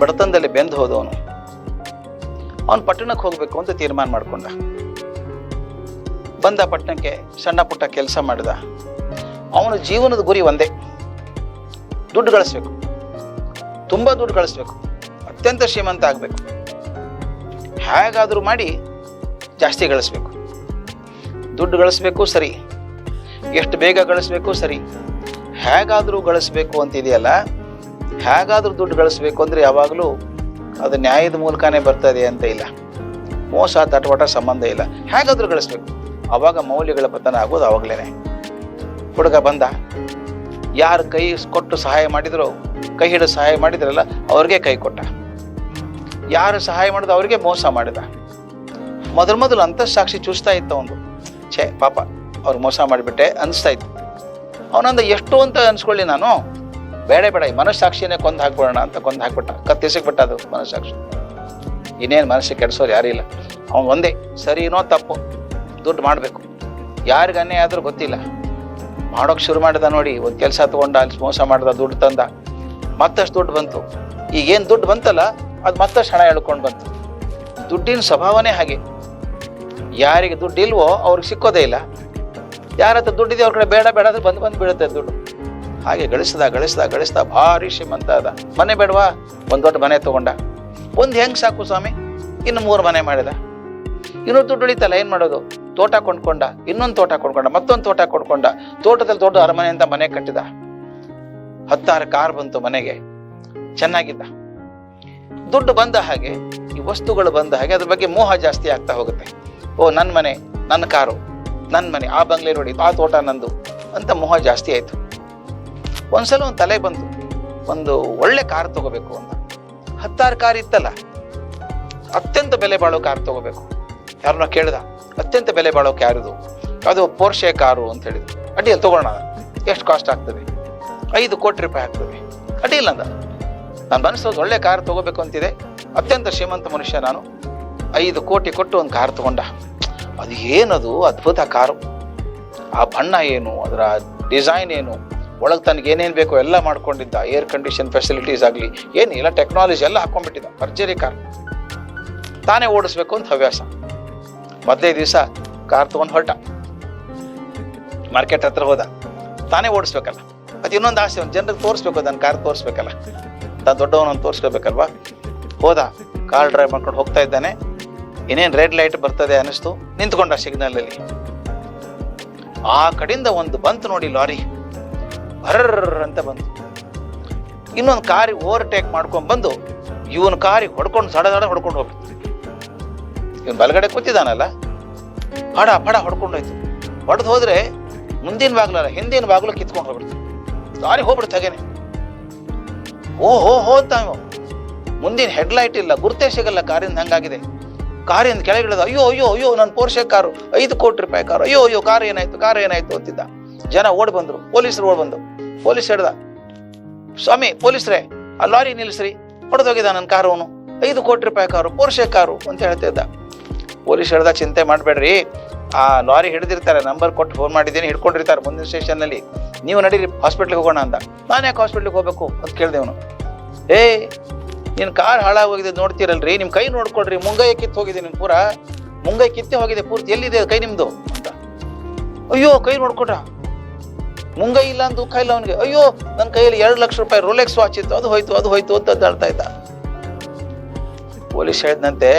ಬಡತನದಲ್ಲಿ ಬೆಂದು ಹೋದವನು. ಅವನು ಪಟ್ಟಣಕ್ಕೆ ಹೋಗ್ಬೇಕು ಅಂತ ತೀರ್ಮಾನ ಮಾಡ್ಕೊಂಡ. ಬಂದ ಪಟ್ಟಣಕ್ಕೆ, ಸಣ್ಣ ಪುಟ್ಟ ಕೆಲಸ ಮಾಡಿದ. ಅವನ ಜೀವನದ ಗುರಿ ಒಂದೇ, ದುಡ್ಡು ಗಳಿಸ್ಬೇಕು, ತುಂಬ ದುಡ್ಡು ಗಳಿಸ್ಬೇಕು, ಅತ್ಯಂತ ಶ್ರೀಮಂತ ಆಗಬೇಕು, ಹೇಗಾದರೂ ಮಾಡಿ ಜಾಸ್ತಿ ಗಳಿಸ್ಬೇಕು. ದುಡ್ಡು ಗಳಿಸ್ಬೇಕು ಸರಿ, ಎಷ್ಟು ಬೇಗ ಗಳಿಸ್ಬೇಕು ಸರಿ, ಹೇಗಾದರೂ ಗಳಿಸ್ಬೇಕು ಅಂತಿದೆಯಲ್ಲ, ಹೇಗಾದರೂ ದುಡ್ಡು ಗಳಿಸ್ಬೇಕು ಅಂದರೆ ಯಾವಾಗಲೂ ಅದು ನ್ಯಾಯದ ಮೂಲಕನೇ ಬರ್ತದೆ ಅಂತ ಇಲ್ಲ, ಮೋಸ ತಟವಟ ಸಂಬಂಧ ಇಲ್ಲ. ಹೇಗಾದರೂ ಗಳಿಸ್ಬೇಕು, ಆವಾಗ ಮೌಲ್ಯಗಳ ಪತನ ಆಗೋದು ಆವಾಗಲೇ. ಹುಡುಗ ಬಂದ, ಯಾರು ಕೈ ಕೊಟ್ಟು ಸಹಾಯ ಮಾಡಿದ್ರು, ಕೈ ಹಿಡಿದು ಸಹಾಯ ಮಾಡಿದ್ರಲ್ಲ ಅವ್ರಿಗೆ ಕೈ ಕೊಟ್ಟ. ಯಾರು ಸಹಾಯ ಮಾಡಿದ ಅವ್ರಿಗೆ ಮೋಸ ಮಾಡಿದ. ಮೊದಲು ಅಂತಃಸಾಕ್ಷಿ ಚೂಸ್ತಾ ಇತ್ತು ಅವನು. ಪಾಪ ಅವ್ರು ಮೋಸ ಮಾಡಿಬಿಟ್ಟೆ ಅನಿಸ್ತಾ ಇತ್ತು. ಅವನಂದ ಎಷ್ಟು ಅಂತ ಅನ್ಸ್ಕೊಳ್ಳಿ, ನಾನು ಬೇಡ ಈ ಮನಸ್ಸಾಕ್ಷಿನೇ ಕೊಂದು ಹಾಕ್ಬಿಡೋಣ ಅಂತ ಕೊಂದು ಹಾಕ್ಬಿಟ್ಟ. ಕತ್ತಿಸಕ್ಬಿಟ್ಟ ಅದು ಮನಸ್ಸಾಕ್ಷಿ. ಇನ್ನೇನು ಮನಸ್ಸಿಗೆ ಕೆಡಿಸೋರು ಯಾರೂ ಇಲ್ಲ. ಅವನು ಒಂದೇ, ಸರಿನೋ ತಪ್ಪು, ದುಡ್ಡು ಮಾಡಬೇಕು. ಯಾರಿಗೆ ಅನ್ಯಾಯ ಆದರೂ ಗೊತ್ತಿಲ್ಲ. ಮಾಡೋಕೆ ಶುರು ಮಾಡಿದ ನೋಡಿ, ಒಂದು ಕೆಲಸ ತೊಗೊಂಡ, ಅಲ್ಲಿ ಮೋಸ ಮಾಡಿದ, ದುಡ್ಡು ತಂದ, ಮತ್ತಷ್ಟು ದುಡ್ಡು ಬಂತು. ಈಗೇನು ದುಡ್ಡು ಬಂತಲ್ಲ ಅದು ಮತ್ತಷ್ಟು ಹಣ ಎಳ್ಕೊಂಡು ಬಂತು. ದುಡ್ಡಿನ ಸ್ವಭಾವನೇ ಹಾಗೆ, ಯಾರಿಗೆ ದುಡ್ಡು ಇಲ್ವೋ ಅವ್ರಿಗೆ ಸಿಕ್ಕೋದೇ ಇಲ್ಲ. ಯಾರ ಹತ್ರ ದುಡ್ಡಿದೆ ಅವ್ರ ಕಡೆ ಬೇಡ ಅಂದ್ರೆ ಬಂದು ಬೀಳುತ್ತೆ ದುಡ್ಡು. ಹಾಗೆ ಗಳಿಸ್ದ ಭಾರಿ ಶ್ರೀಮಂತ ಅದ. ಮನೆ ಬೇಡವಾ, ಒಂದು ದೊಡ್ಡ ಮನೆ ತೊಗೊಂಡ. ಒಂದು ಹೆಂಗೆ ಸಾಕು ಸ್ವಾಮಿ, ಇನ್ನು 3 ಮನೆ ಮಾಡಿದ. ಇನ್ನೂ ದುಡ್ಡು ಉಳಿತಲ್ಲ, ಏನು ಮಾಡೋದು? ತೋಟ ಕೊಂಡ್ಕೊಂಡ, ಇನ್ನೊಂದು ತೋಟ ಕೊಂಡ್ಕೊಂಡ, ಮತ್ತೊಂದು ತೋಟ ಕೊಂಡ್ಕೊಂಡ. ತೋಟದಲ್ಲಿ ದೊಡ್ಡ ಅರಮನೆ ಅಂತ ಮನೆ ಕಟ್ಟಿದ. 10 ಕಾರ್ ಬಂತು ಮನೆಗೆ. ಚೆನ್ನಾಗಿದ್ದ. ದುಡ್ಡು ಬಂದ ಹಾಗೆ, ಈ ವಸ್ತುಗಳು ಬಂದ ಹಾಗೆ ಅದ್ರ ಬಗ್ಗೆ ಮೋಹ ಜಾಸ್ತಿ ಆಗ್ತಾ ಹೋಗುತ್ತೆ. ಓ, ನನ್ನ ಮನೆ, ನನ್ನ ಕಾರು, ನನ್ನ ಮನೆ, ಆ ಬಂಗ್ಲೆ ನೋಡಿ, ಆ ತೋಟ ನಂದು ಅಂತ ಮೋಹ ಜಾಸ್ತಿ ಆಯ್ತು. ಒಂದ್ಸಲ ಒಂದು ತಲೆ ಬಂತು, ಒಂದು ಒಳ್ಳೆ ಕಾರ್ ತಗೋಬೇಕು ಅಂತ. 10 ಕಾರ್ ಇತ್ತಲ್ಲ, ಅತ್ಯಂತ ಬೆಲೆ ಬಾಳೋ ಕಾರ್ ತಗೋಬೇಕು. ಯಾರನ್ನ ಕೇಳ್ದ, ಅತ್ಯಂತ ಬೆಲೆ ಬಾಳೋಕೆ ಯಾರಿದು? ಅದು ಪೋರ್ಷೆ ಕಾರು ಅಂತ ಹೇಳಿದ್ರು. ಅಡ್ಡಿಯಲ್ಲಿ ತಗೋಣ, ಎಷ್ಟು ಕಾಸ್ಟ್ ಆಗ್ತದೆ? 5 ಕೋಟಿ ರೂಪಾಯಿ ಆಗ್ತದೆ. ಅಡ್ಡಿಲ್ಲ ಅಂದ. ನಾನು ಮನಸ್ಸು ಒಳ್ಳೆ ಕಾರ್ ತಗೋಬೇಕು ಅಂತಿದೆ, ಅತ್ಯಂತ ಶ್ರೀಮಂತ ಮನುಷ್ಯ ನಾನು. 5 ಕೋಟಿ ಕೊಟ್ಟು ಒಂದು ಕಾರ್ ತಗೊಂಡ. ಅದು ಏನದು ಅದ್ಭುತ ಕಾರು, ಆ ಬಣ್ಣ ಏನು, ಅದರ ಡಿಸೈನ್ ಏನು, ಒಳಗೆ ತನಗೆ ಏನೇನು ಬೇಕೋ ಎಲ್ಲ ಮಾಡ್ಕೊಂಡಿದ್ದ. ಏರ್ ಕಂಡೀಷನ್ ಫೆಸಿಲಿಟೀಸ್ ಆಗಲಿ ಏನು ಎಲ್ಲ ಟೆಕ್ನಾಲಜಿ ಎಲ್ಲ ಹಾಕೊಂಡ್ಬಿಟ್ಟಿದ್ದ. ಭರ್ಜರಿ ಕಾರ್. ತಾನೇ ಓಡಿಸ್ಬೇಕು ಅಂತ ಹವ್ಯಾಸ. ಮೊದಲೇ ದಿವಸ ಕಾರ್ ತೊಗೊಂಡು ಹೊರಟ. ಮಾರ್ಕೆಟ್ ಹತ್ರ ಹೋದ. ತಾನೇ ಓಡಿಸ್ಬೇಕಲ್ಲ, ಅದು ಇನ್ನೊಂದು ಆಸೆ, ಒಂದು ಜನರಿಗೆ ತೋರಿಸ್ಬೇಕು, ಅದನ್ನು ಕಾರ್ ತೋರಿಸ್ಬೇಕಲ್ಲ, ತಾನು ದೊಡ್ಡವನನ್ನು ತೋರಿಸ್ಕೋಬೇಕಲ್ವಾ. ಹೋದ, ಕಾರ್ ಡ್ರೈವ್ ಮಾಡ್ಕೊಂಡು ಹೋಗ್ತಾ ಇದ್ದಾನೆ. ಇನ್ನೇನು ರೆಡ್ ಲೈಟ್ ಬರ್ತದೆ ಅನ್ನಿಸ್ತು, ನಿಂತ್ಕೊಂಡ ಸಿಗ್ನಲಲ್ಲಿ. ಆ ಕಡೆಯಿಂದ ಒಂದು ಬಂತು ನೋಡಿ ಲಾರಿ, ಭರ್ರ ಅಂತ ಬಂತು. ಇನ್ನೊಂದು ಕಾರಿಗೆ ಓವರ್ಟೇಕ್ ಮಾಡ್ಕೊಂಡು ಬಂದು ಇವನ್ ಕಾರಿಗೆ ಹೊಡ್ಕೊಂಡು ಸಡ ಹೊಡ್ಕೊಂಡು ಹೋಗ್ಬಿಡ್ತು. ಇವನು ಬಲಗಡೆ ಕೂತಿದ್ದಾನಲ್ಲ, ಪಡ ಹೊಡ್ಕೊಂಡೋಯ್ತು. ಹೊಡೆದು ಹೋದ್ರೆ ಮುಂದಿನ ಬಾಗ್ಲಲ್ಲ, ಹಿಂದಿನ ಬಾಗ್ಲು ಕಿತ್ಕೊಂಡು ಹೋಗ್ಬಿಡ್ತು. ಲಾರಿ ಹೋಗ್ಬಿಡ್ತು ಹಾಗೇನೆ. ಓ ಅಂತ ಮುಂದಿನ ಹೆಡ್ಲೈಟ್ ಇಲ್ಲ, ಗುರ್ತೇ ಸಿಗಲ್ಲ ಕಾರಿಂದ. ಹಂಗಾಗಿದೆ. ಕಾರಿಂದ ಕೆಳಗಿಳಿದ. ಅಯ್ಯೋ ನನ್ನ ಪೋರ್ಷೆ ಕಾರು, 5 ಕೋಟಿ ರೂಪಾಯಿ ಕಾರು, ಅಯ್ಯೋ ಕಾರ್ ಏನಾಯ್ತು ಅಂತಿದ್ದ. ಜನ ಓಡಿ ಬಂದ್ರು, ಪೊಲೀಸರು ಓಡಿ ಬಂದು. ಪೊಲೀಸ್ ಹೇಳ್ದ, ಸ್ವಾಮಿ ಪೊಲೀಸ್ರೇ, ಆ ಲಾರಿ ನಿಲ್ಲಿಸ್ರಿ, ಹೊಡೆದೋಗಿದ್ದ ನನ್ನ ಕಾರು, ಅವನು 5 ಕೋಟಿ ರೂಪಾಯಿ ಕಾರು, ಪೋರ್ಷೆ ಕಾರು ಅಂತ ಹೇಳ್ತಿದ್ದ. ಪೊಲೀಸ್ ಹೇಳ್ದ, ಚಿಂತೆ ಮಾಡಬೇಡ್ರಿ, ಆ ಲಾರಿ ಹಿಡಿದಿರ್ತಾರೆ, ನಂಬರ್ ಕೊಟ್ಟು ಫೋನ್ ಮಾಡಿದ್ದೀನಿ, ಹಿಡ್ಕೊಂಡಿರ್ತಾರೆ ಮುಂದಿನ ಸ್ಟೇಷನ್ನಲ್ಲಿ, ನೀವು ನಡೀರಿ ಹಾಸ್ಪಿಟ್ಲಿಗೆ ಹೋಗೋಣ ಅಂತ. ನಾನು ಯಾಕೆ ಹಾಸ್ಪಿಟ್ಲಿಗೆ ಹೋಗ್ಬೇಕು ಅಂತ ಕೇಳಿದೆವನು. ನಿನ್ನ ಕಾರ್ ಹಾಳಾಗೋಗಿದೆ ನೋಡ್ತೀರಲ್ರಿ, ನಿಮ್ಮ ಕೈ ನೋಡ್ಕೊಡ್ರಿ, ಮುಂಗೈ ಕಿತ್ತು ಹೋಗಿದೆ, ನಿನ್ ಪೂರ ಮುಂಗೈ ಕಿತ್ತೇ ಹೋಗಿದೆ ಪೂರ್ತಿ, ಎಲ್ಲಿದೆ ಕೈ ನಿಮ್ದು ಅಂತ. ಅಯ್ಯೋ ಕೈ ನೋಡ್ಕೊಡ್ರ, ಮುಂಗೈ ಇಲ್ಲ ಅಂತ ದುಃಖ ಇಲ್ಲ ಅವನಿಗೆ. ಅಯ್ಯೋ ನನ್ನ ಕೈಯಲ್ಲಿ 2 ಲಕ್ಷ ರೂಪಾಯಿ ರೋಲೆಕ್ಸ್ ವಾಚ್ ಇತ್ತು, ಅದು ಹೋಯ್ತು ಅಂತ ಹೇಳ್ತಾ ಇದ್ದ. ಪೊಲೀಸ್ ಹೇಳಿದಂತೆ,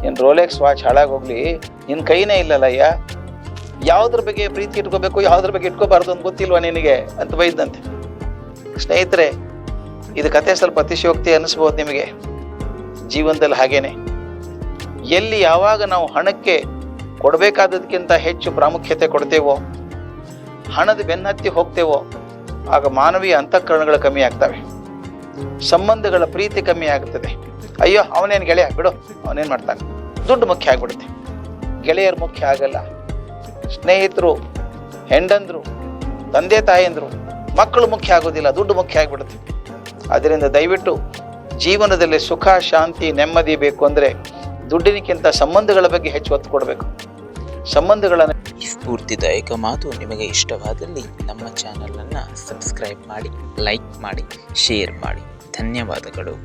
ನಿನ್ನ ರೋಲೆಕ್ಸ್ ವಾಚ್ ಹಾಳಾಗೋಗ್ಲಿ, ನಿನ್ನ ಕೈನೇ ಇಲ್ಲಲ್ಲ ಅಯ್ಯ, ಯಾವುದ್ರ ಬಗ್ಗೆ ಪ್ರೀತಿ ಇಟ್ಕೋಬೇಕು, ಯಾವುದ್ರ ಬಗ್ಗೆ ಇಟ್ಕೋಬಾರ್ದು ಅಂತ ಗೊತ್ತಿಲ್ವಾ ನಿನಗೆ ಅಂತ ಬೈದಂತೆ. ಸ್ನೇಹಿತರೆ, ಇದು ಕತೆ ಸ್ವಲ್ಪ ಅತಿಶಯೋಕ್ತಿ ಅನ್ನಿಸ್ಬೋದು ನಿಮಗೆ. ಜೀವನದಲ್ಲಿ ಹಾಗೇನೆ, ಎಲ್ಲಿ ಯಾವಾಗ ನಾವು ಹಣಕ್ಕೆ ಕೊಡಬೇಕಾದದಕ್ಕಿಂತ ಹೆಚ್ಚು ಪ್ರಾಮುಖ್ಯತೆ ಕೊಡ್ತೇವೋ, ಹಣದ ಬೆನ್ನತ್ತಿ ಹೋಗ್ತೇವೋ, ಆಗ ಮಾನವೀಯ ಅಂತಃಕರಣಗಳು ಕಮ್ಮಿ ಆಗ್ತವೆ, ಸಂಬಂಧಗಳ ಪ್ರೀತಿ ಕಮ್ಮಿ ಆಗ್ತದೆ. ಅಯ್ಯೋ ಅವನೇನು ಗೆಳೆಯ ಬಿಡು, ಅವನೇನು ಮಾಡ್ತಾನೆ, ದುಡ್ಡು ಮುಖ್ಯ ಆಗ್ಬಿಡುತ್ತೆ. ಗೆಳೆಯರು ಮುಖ್ಯ ಆಗಲ್ಲ. ಸ್ನೇಹಿತರು, ಹೆಂಡಂದ್ರು, ತಂದೆ ತಾಯಂದ್ರು, ಮಕ್ಕಳು ಮುಖ್ಯ ಆಗೋದಿಲ್ಲ, ದುಡ್ಡು ಮುಖ್ಯ ಆಗಿಬಿಡುತ್ತೆ. ಅದರಿಂದ ದಯವಿಟ್ಟು ಜೀವನದಲ್ಲಿ ಸುಖ, ಶಾಂತಿ, ನೆಮ್ಮದಿ ಬೇಕು ಅಂದರೆ ದುಡ್ಡಿನಕ್ಕಿಂತ ಸಂಬಂಧಗಳ ಬಗ್ಗೆ ಹೆಚ್ಚು ಒತ್ತು ಕೊಡಬೇಕು. ಸಂಬಂಧಗಳನ್ನು. ಈ ಸ್ಫೂರ್ತಿದಾಯಕ ಮಾತು ನಿಮಗೆ ಇಷ್ಟವಾದಲ್ಲಿ ನಮ್ಮ ಚಾನಲನ್ನು ಸಬ್ಸ್ಕ್ರೈಬ್ ಮಾಡಿ, ಲೈಕ್ ಮಾಡಿ, ಶೇರ್ ಮಾಡಿ. ಧನ್ಯವಾದಗಳು.